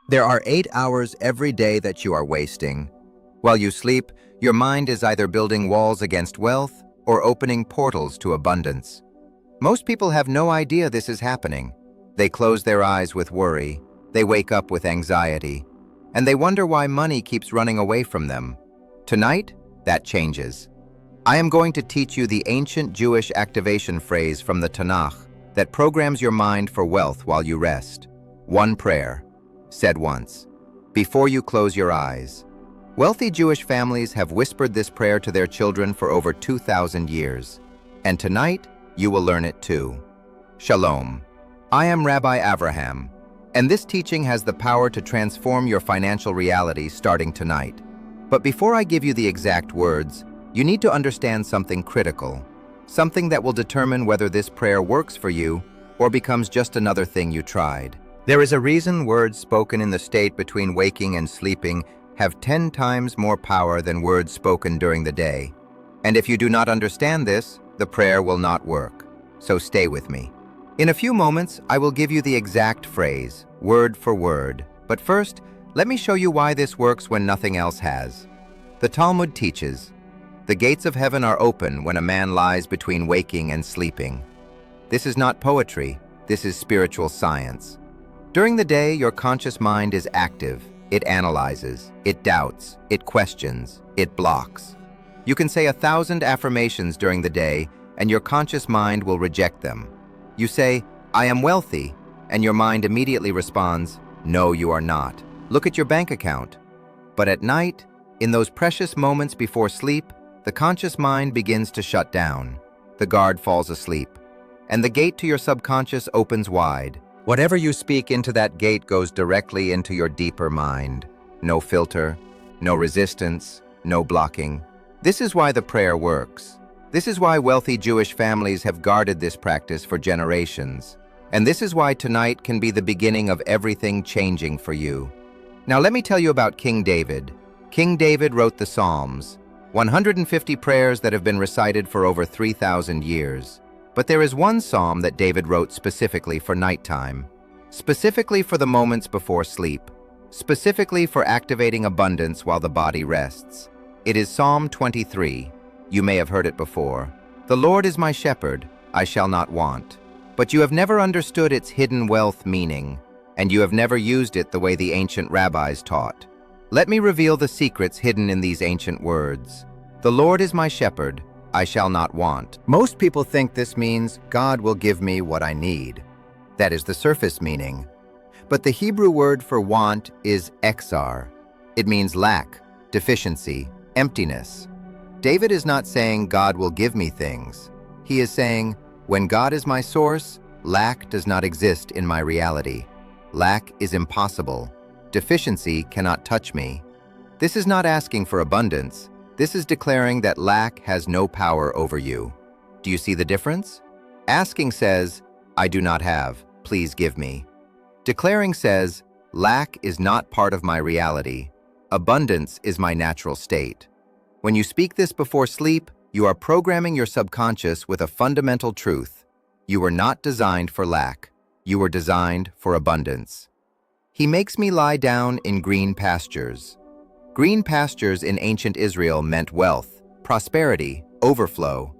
There are 8 hours every day that you are wasting. While you sleep, your mind is either building walls against wealth or opening portals to abundance. Most people have no idea this is happening. They close their eyes with worry, they wake up with anxiety, and they wonder why money keeps running away from them. Tonight, that changes. I am going to teach you the ancient Jewish activation phrase from the Tanakh that programs your mind for wealth while you rest. One prayer, said once, before you close your eyes. Wealthy Jewish families have whispered this prayer to their children for over 2,000 years. And tonight, you will learn it too. Shalom. I am Rabbi Avraham, and this teaching has the power to transform your financial reality starting tonight. But before I give you the exact words, you need to understand something critical, something that will determine whether this prayer works for you or becomes just another thing you tried. There is a reason words spoken in the state between waking and sleeping have 10 times more power than words spoken during the day. And if you do not understand this, the prayer will not work. So stay with me. In a few moments, I will give you the exact phrase, word for word. But first, let me show you why this works when nothing else has. The Talmud teaches, the gates of heaven are open when a man lies between waking and sleeping. This is not poetry, this is spiritual science. During the day, your conscious mind is active. It analyzes, it doubts, it questions, it blocks. You can say 1,000 affirmations during the day, and your conscious mind will reject them. You say, I am wealthy, and your mind immediately responds, no, you are not. Look at your bank account. But at night, in those precious moments before sleep, the conscious mind begins to shut down. The guard falls asleep, and the gate to your subconscious opens wide. Whatever you speak into that gate goes directly into your deeper mind. No filter, no resistance, no blocking. This is why the prayer works. This is why wealthy Jewish families have guarded this practice for generations. And this is why tonight can be the beginning of everything changing for you. Now let me tell you about King David. King David wrote the Psalms, 150 prayers that have been recited for over 3,000 years. But there is one psalm that David wrote specifically for nighttime, specifically for the moments before sleep, specifically for activating abundance while the body rests. It is Psalm 23. You may have heard it before. The Lord is my shepherd, I shall not want. But you have never understood its hidden wealth meaning, and you have never used it the way the ancient rabbis taught. Let me reveal the secrets hidden in these ancient words. The Lord is my shepherd, I shall not want. Most people think this means God will give me what I need. That is the surface meaning. But the Hebrew word for want is exar. It means lack, deficiency, emptiness. David is not saying God will give me things. He is saying, when God is my source, lack does not exist in my reality. Lack is impossible. Deficiency cannot touch me. This is not asking for abundance. This is declaring that lack has no power over you. Do you see the difference? Asking says, I do not have, please give me. Declaring says, lack is not part of my reality. Abundance is my natural state. When you speak this before sleep, you are programming your subconscious with a fundamental truth. You were not designed for lack. You were designed for abundance. He makes me lie down in green pastures. Green pastures in ancient Israel meant wealth, prosperity, overflow.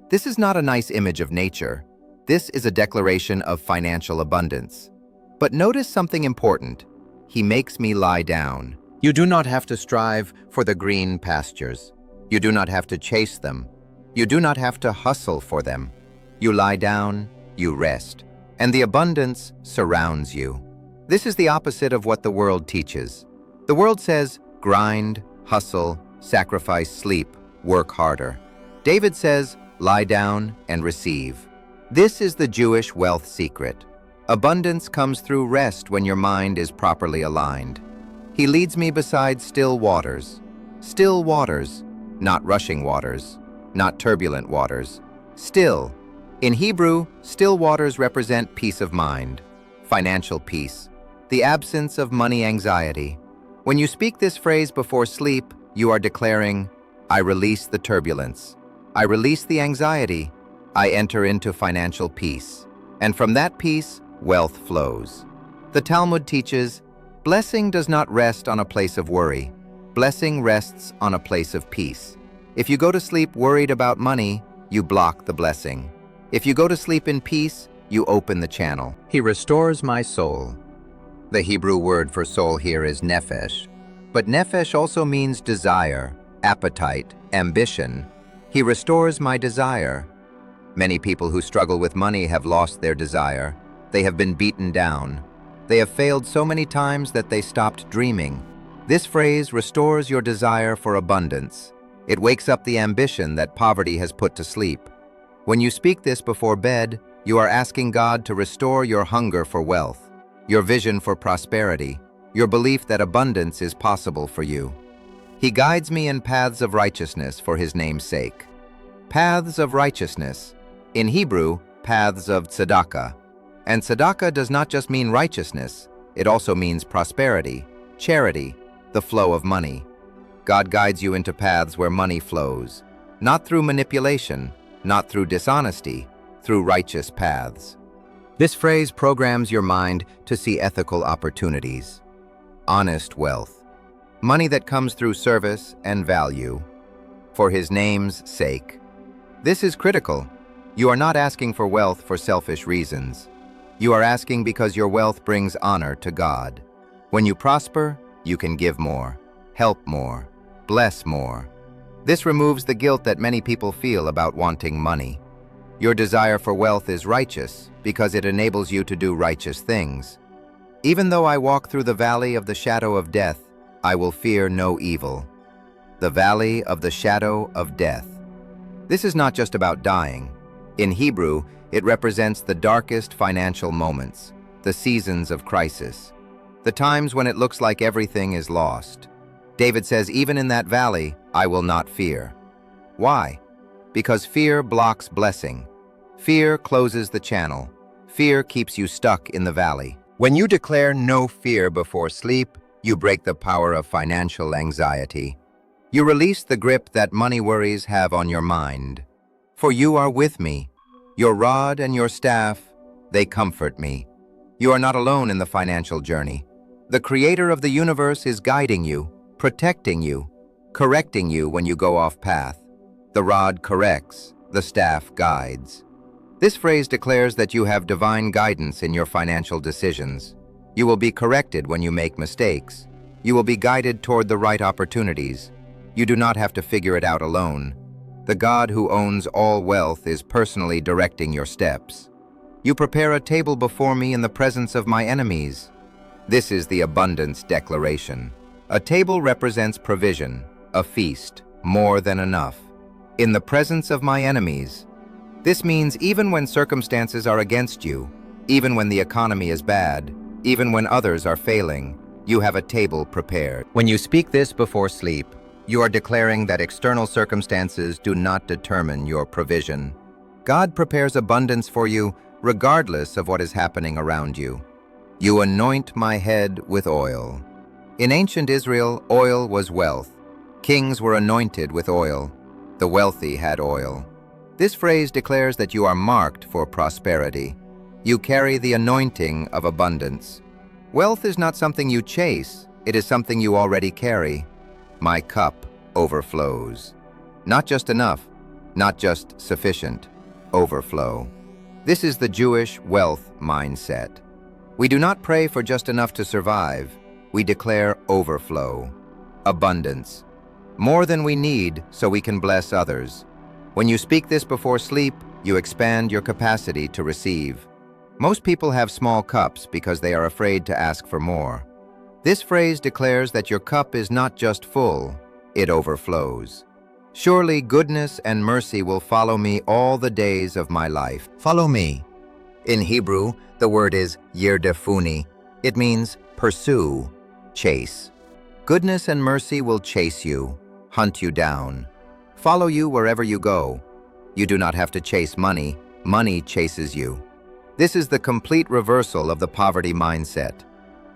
This is not a nice image of nature. This is a declaration of financial abundance. But notice something important. He makes me lie down. You do not have to strive for the green pastures. You do not have to chase them. You do not have to hustle for them. You lie down, you rest, and the abundance surrounds you. This is the opposite of what the world teaches. The world says, grind, hustle, sacrifice sleep, work harder. David says, lie down and receive. This is the Jewish wealth secret. Abundance comes through rest when your mind is properly aligned. He leads me beside still waters. Still waters, not rushing waters, not turbulent waters. Still. In Hebrew, still waters represent peace of mind, financial peace, the absence of money anxiety. When you speak this phrase before sleep, you are declaring, I release the turbulence. I release the anxiety. I enter into financial peace. And from that peace, wealth flows. The Talmud teaches, Blessing does not rest on a place of worry. Blessing rests on a place of peace. If you go to sleep worried about money, you block the blessing. If you go to sleep in peace, you open the channel. He restores my soul. The Hebrew word for soul here is nephesh, but nephesh also means desire, appetite, ambition. He restores my desire. Many people who struggle with money have lost their desire. They have been beaten down. They have failed so many times that they stopped dreaming. This phrase restores your desire for abundance. It wakes up the ambition that poverty has put to sleep. When you speak this before bed, you are asking God to restore your hunger for wealth, your vision for prosperity, your belief that abundance is possible for you. He guides me in paths of righteousness for His name's sake. Paths of righteousness. In Hebrew, paths of tzedakah. And tzedakah does not just mean righteousness, it also means prosperity, charity, the flow of money. God guides you into paths where money flows, not through manipulation, not through dishonesty, through righteous paths. This phrase programs your mind to see ethical opportunities. Honest wealth. Money that comes through service and value. For His name's sake. This is critical. You are not asking for wealth for selfish reasons. You are asking because your wealth brings honor to God. When you prosper, you can give more, help more, bless more. This removes the guilt that many people feel about wanting money. Your desire for wealth is righteous because it enables you to do righteous things. Even though I walk through the valley of the shadow of death, I will fear no evil. The valley of the shadow of death. This is not just about dying. In Hebrew, it represents the darkest financial moments, the seasons of crisis, the times when it looks like everything is lost. David says, even in that valley, I will not fear. Why? Because fear blocks blessing. Fear closes the channel. Fear keeps you stuck in the valley. When you declare no fear before sleep, you break the power of financial anxiety. You release the grip that money worries have on your mind. For you are with me. Your rod and your staff, they comfort me. You are not alone in the financial journey. The Creator of the universe is guiding you, protecting you, correcting you when you go off path. The rod corrects, the staff guides. This phrase declares that you have divine guidance in your financial decisions. You will be corrected when you make mistakes. You will be guided toward the right opportunities. You do not have to figure it out alone. The God who owns all wealth is personally directing your steps. You prepare a table before me in the presence of my enemies. This is the abundance declaration. A table represents provision, a feast, more than enough. In the presence of my enemies. This means even when circumstances are against you, even when the economy is bad, even when others are failing, you have a table prepared. When you speak this before sleep, you are declaring that external circumstances do not determine your provision. God prepares abundance for you regardless of what is happening around you. You anoint my head with oil. In ancient Israel, oil was wealth. Kings were anointed with oil. The wealthy had oil. This phrase declares that you are marked for prosperity. You carry the anointing of abundance. Wealth is not something you chase, it is something you already carry. My cup overflows. Not just enough, not just sufficient, overflow. This is the Jewish wealth mindset. We do not pray for just enough to survive. We declare overflow, abundance, more than we need so we can bless others. When you speak this before sleep, you expand your capacity to receive. Most people have small cups because they are afraid to ask for more. This phrase declares that your cup is not just full, it overflows. Surely goodness and mercy will follow me all the days of my life. Follow me. In Hebrew, the word is yirdefuni. It means pursue, chase. Goodness and mercy will chase you, hunt you down, follow you wherever you go. You do not have to chase money, money chases you. This is the complete reversal of the poverty mindset.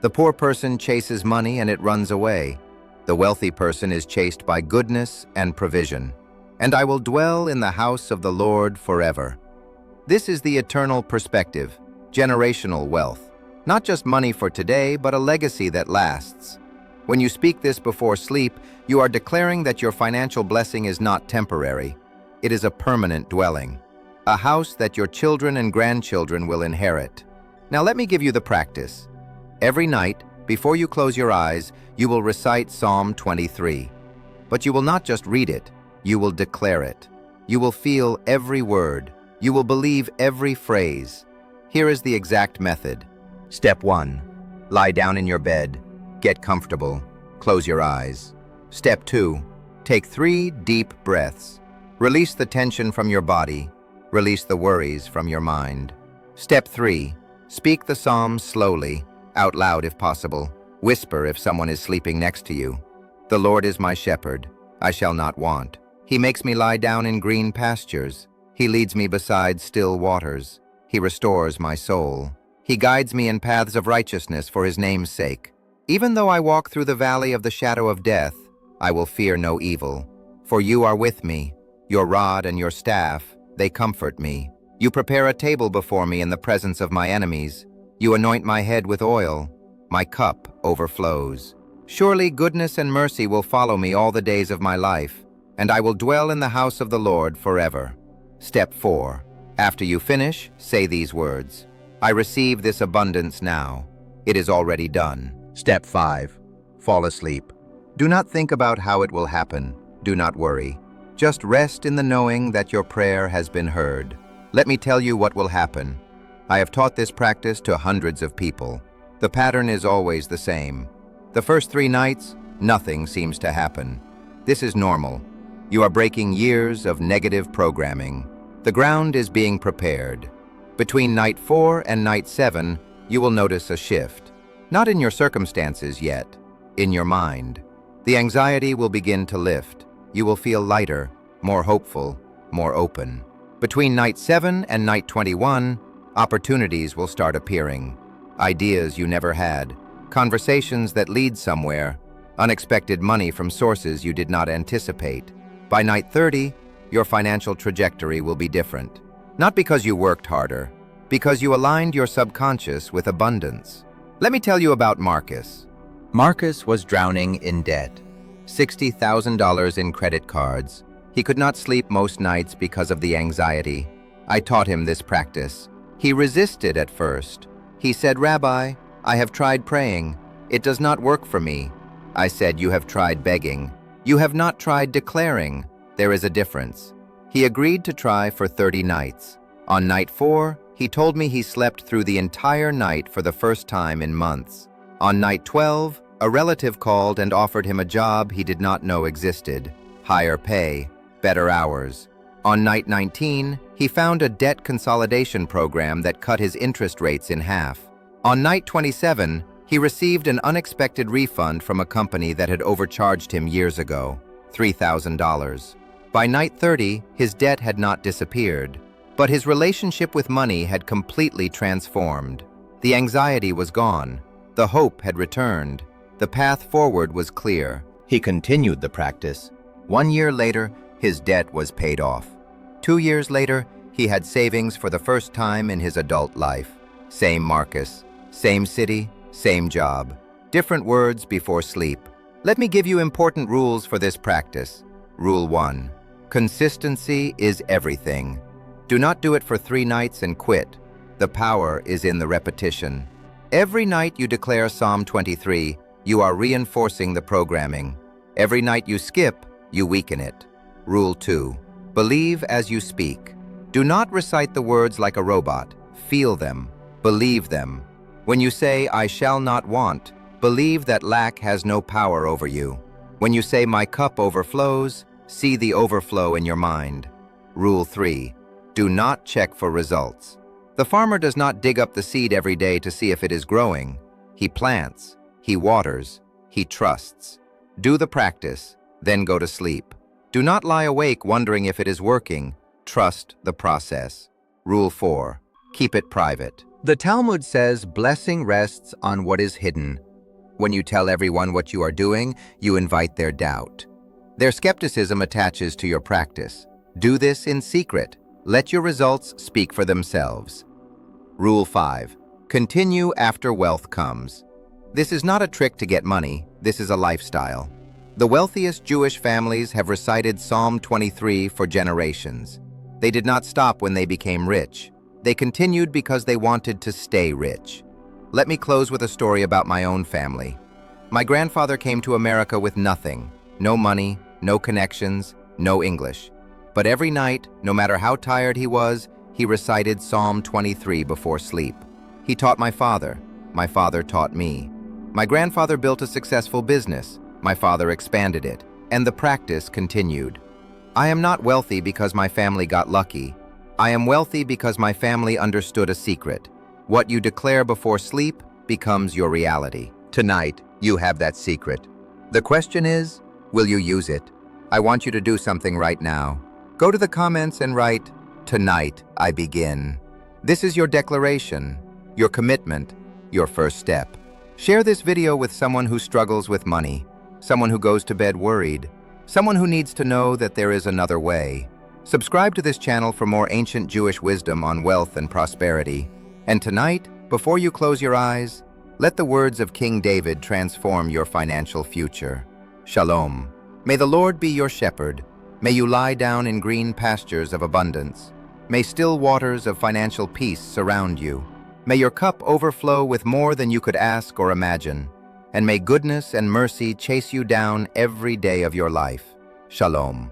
The poor person chases money and it runs away. The wealthy person is chased by goodness and provision. And I will dwell in the house of the Lord forever. This is the eternal perspective, generational wealth. Not just money for today, but a legacy that lasts. When you speak this before sleep, you are declaring that your financial blessing is not temporary. It is a permanent dwelling, a house that your children and grandchildren will inherit. Now let me give you the practice. Every night, before you close your eyes, you will recite Psalm 23. But you will not just read it, you will declare it. You will feel every word. You will believe every phrase. Here is the exact method. Step 1. Lie down in your bed. Get comfortable. Close your eyes. Step 2. Take 3 deep breaths. Release the tension from your body. Release the worries from your mind. Step 3. Speak the Psalms slowly, out loud if possible. Whisper if someone is sleeping next to you. The Lord is my shepherd. I shall not want. He makes me lie down in green pastures. He leads me beside still waters. He restores my soul. He guides me in paths of righteousness for his name's sake. Even though I walk through the valley of the shadow of death, I will fear no evil. For you are with me. Your rod and your staff, they comfort me. You prepare a table before me in the presence of my enemies. You anoint my head with oil. My cup overflows. Surely goodness and mercy will follow me all the days of my life, and I will dwell in the house of the Lord forever. Step 4. After you finish, say these words. I receive this abundance now. It is already done. Step 5. Fall asleep. Do not think about how it will happen. Do not worry. Just rest in the knowing that your prayer has been heard. Let me tell you what will happen. I have taught this practice to hundreds of people. The pattern is always the same. The first 3 nights, nothing seems to happen. This is normal. You are breaking years of negative programming. The ground is being prepared. Between night 4 and night 7, you will notice a shift. Not in your circumstances yet, in your mind. The anxiety will begin to lift. You will feel lighter, more hopeful, more open. Between night 7 and night 21, opportunities will start appearing. Ideas you never had, conversations that lead somewhere, unexpected money from sources you did not anticipate. By night 30, your financial trajectory will be different. Not because you worked harder, because you aligned your subconscious with abundance. Let me tell you about Marcus. Marcus was drowning in debt. $60,000 in credit cards. He could not sleep most nights because of the anxiety. I taught him this practice. He resisted at first. He said, "Rabbi, I have tried praying. It does not work for me." I said, "You have tried begging. You have not tried declaring. There is a difference." He agreed to try for 30 nights. On night 4, he told me he slept through the entire night for the first time in months. On night 12, a relative called and offered him a job he did not know existed. Higher pay, better hours. On night 19, he found a debt consolidation program that cut his interest rates in half. On night 27, he received an unexpected refund from a company that had overcharged him years ago, $3,000. By night 30, his debt had not disappeared, but his relationship with money had completely transformed. The anxiety was gone. The hope had returned. The path forward was clear. He continued the practice. 1 year later, his debt was paid off. 2 years later, he had savings for the first time in his adult life. Same Marcus, same city, same job. Different words before sleep. Let me give you important rules for this practice. Rule 1. Consistency is everything. Do not do it for 3 nights and quit. The power is in the repetition. Every night you declare Psalm 23, you are reinforcing the programming. Every night you skip, you weaken it. Rule 2. Believe as you speak. Do not recite the words like a robot. Feel them. Believe them. When you say, "I shall not want," believe that lack has no power over you. When you say, "My cup overflows," see the overflow in your mind. Rule 3. Do not check for results. The farmer does not dig up the seed every day to see if it is growing. He plants, he waters, he trusts. Do the practice, then go to sleep. Do not lie awake wondering if it is working. Trust the process. Rule 4. Keep it private. The Talmud says blessing rests on what is hidden. When you tell everyone what you are doing, you invite their doubt. Their skepticism attaches to your practice. Do this in secret. Let your results speak for themselves. Rule 5. Continue after wealth comes. This is not a trick to get money, this is a lifestyle. The wealthiest Jewish families have recited Psalm 23 for generations. They did not stop when they became rich. They continued because they wanted to stay rich. Let me close with a story about my own family. My grandfather came to America with nothing, no money, no connections, no English. But every night, no matter how tired he was, he recited Psalm 23 before sleep. He taught my father taught me. My grandfather built a successful business, my father expanded it, and the practice continued. I am not wealthy because my family got lucky. I am wealthy because my family understood a secret. What you declare before sleep becomes your reality. Tonight, you have that secret. The question is, will you use it? I want you to do something right now. Go to the comments and write, "Tonight I begin." This is your declaration, your commitment, your first step. Share this video with someone who struggles with money, someone who goes to bed worried, someone who needs to know that there is another way. Subscribe to this channel for more ancient Jewish wisdom on wealth and prosperity. And tonight, before you close your eyes, let the words of King David transform your financial future. Shalom. May the Lord be your shepherd. May you lie down in green pastures of abundance. May still waters of financial peace surround you. May your cup overflow with more than you could ask or imagine. And may goodness and mercy chase you down every day of your life. Shalom.